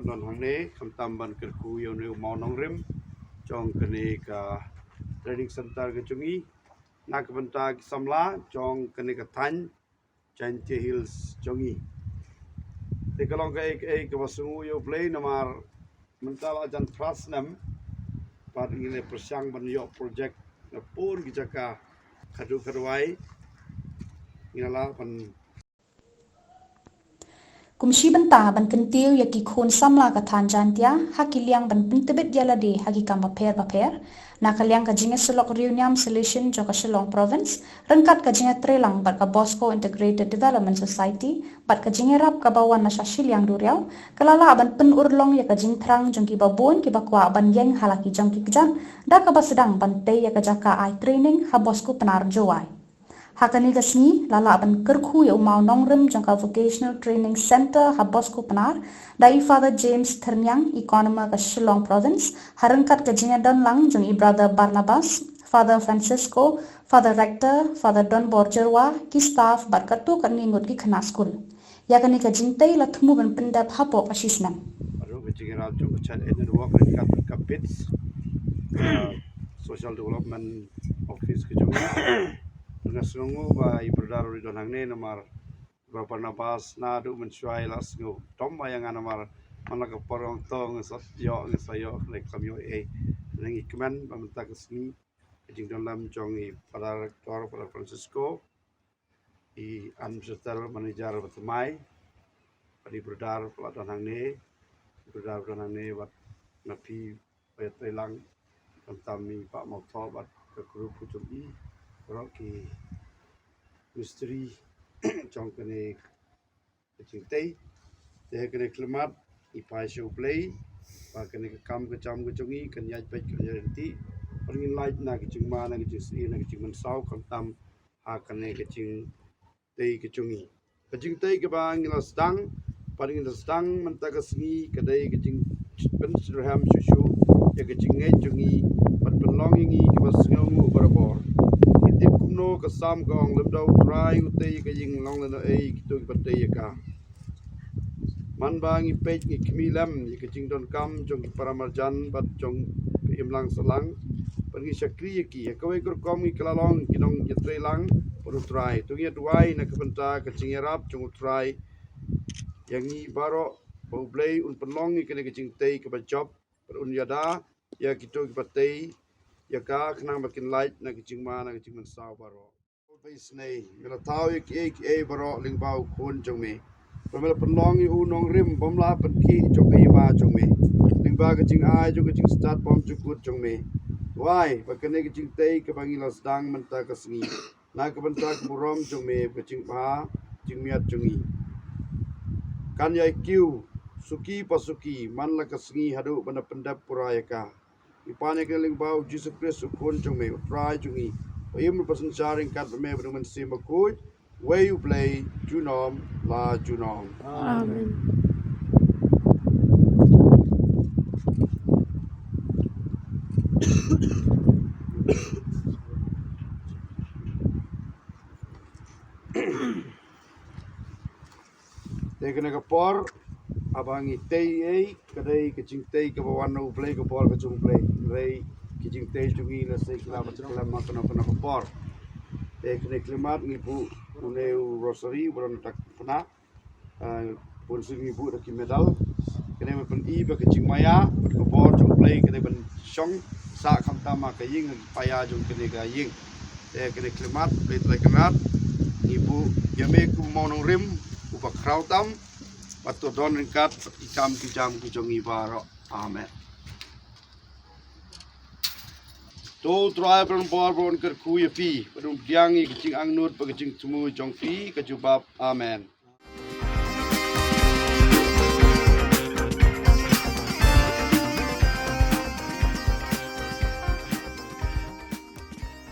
penon hangne kamtam ban Kyrkhu yo ne Mawnongrim jong kene ka training center ke chungi nak benta ki samla jong kene ka than Chanti Hills jongi te kalong ka ek wasungu yo play namar mentala jan trasnam pat ngile persang ban yo project na pur ki jaka kadu kadwai ngala pan Kumshi banta ban kentil yaki khun samla ka than jantia hakiliang ban pintebet yala de hagi kam paper nakaliang ka jinga selok reunion solution jo ka Shillong province rengkat ka jinga trelang bat ka Bosco Integrated Development Society bat ka jinga rap ka bawan na Shillong duriau kalala ban pen urlong ya ka jing thrang jongki babon ki bakwa ban yeng halaki jongki kjan da ka basedang ban te ya ka jaka ai training ha Bosco Pnar Jowai Hakani kasni lala ban Kyrkhu ya Mawnongrim jangka Vocational Training Center ha Bosco Pnar dai Father James Ternyang economer ka Shillong province harangkat ka jinga dan lang jong i brother Barnabas Father Francisco Father Rector Father Don Borjerwa ki staff bat katu kan ningut ki khana school yakani ka jingtai la thumu ban pendap hapo pasisnam aru ke jinga rap jong chat en work ka bits social development office ke jong Nasungu ba ibradar ri don hangne namar berapa nafas nadu mencuai las go tom yang namar mana ke porong tong sot yo sayo lek samyo nang ikman pamenta kesni jing dalam jong i pada rektor pada Francisco i administrator manager bertemai pada ibradar pelatan hangne ibradar don hangne wat napi payat telang kami Pak Motor bat ke guru putubi roki misteri jong kene kecing tei te kene klimat ipai show play pa kene kam ke jam ke jongi kan yai pet ke renti pengin light na kecing mana kecing si na kecing mensau kam tam ha kene kecing tei ke jongi kecing tei ke bang la sedang paling sedang mentaka sengi kedai kecing pen surham susu ya kecing ngai jongi pat penlongingi ke basngu barabor Tip kumno kasam gong lemdau try utei ka ying long na ei kitu patei ka man bang i pej ni kmilam i ka jing don kam jong paramarjan bat jong imlang salang pergi sakri ki ka we kur kom i klalong kinong yetre lang por try tu ye duai na ka penta ka jing rap jong try yang i baro bau blai un penlong i ka jing tei ka ba job per un yada ya kitu patei ya ka kena makin light na kicing mana kicing mensau baro base nei mela tau ek baro lingbau kun jong me pamela penlong i Mawnongrim bomla penki jong ke ma jong me lingba kicing ai jong kicing start bom cukut jong me wai bakane kicing tei ke bangila sedang menta ke sengi na ke benta ke murom jong me kicing ba jing miat jongi kan yai kiu suki pasuki man la ke sengi hadu benda pendap purayaka Ipane ke lingbau Jesus Christ ukun jong me try jongi im person sharing kat me bermen sim ko way you play junom la junom Amen. Tekene ke por abangi tei kadai kecing tei ke bawan no play ke por ke jong play rei kecing tei jongi la sei kala macam makan ke por tekene klimat ngibu uneu rosary buron tak pernah pun sungi bu dak medal kene me pen i ba kecing maya ke por jong play kene ben song sa kham tama ke ying paya jong kene ga ying tekene klimat play klimat ngibu yame ku Mawnongrim upa krautam Patu don ringkat ikam kijam kijongi baro. Amen. To try from Barbon Kyrkhu ya pi. Padum diangi kicing angnut pagicing temu jong pi kajubab. Amen.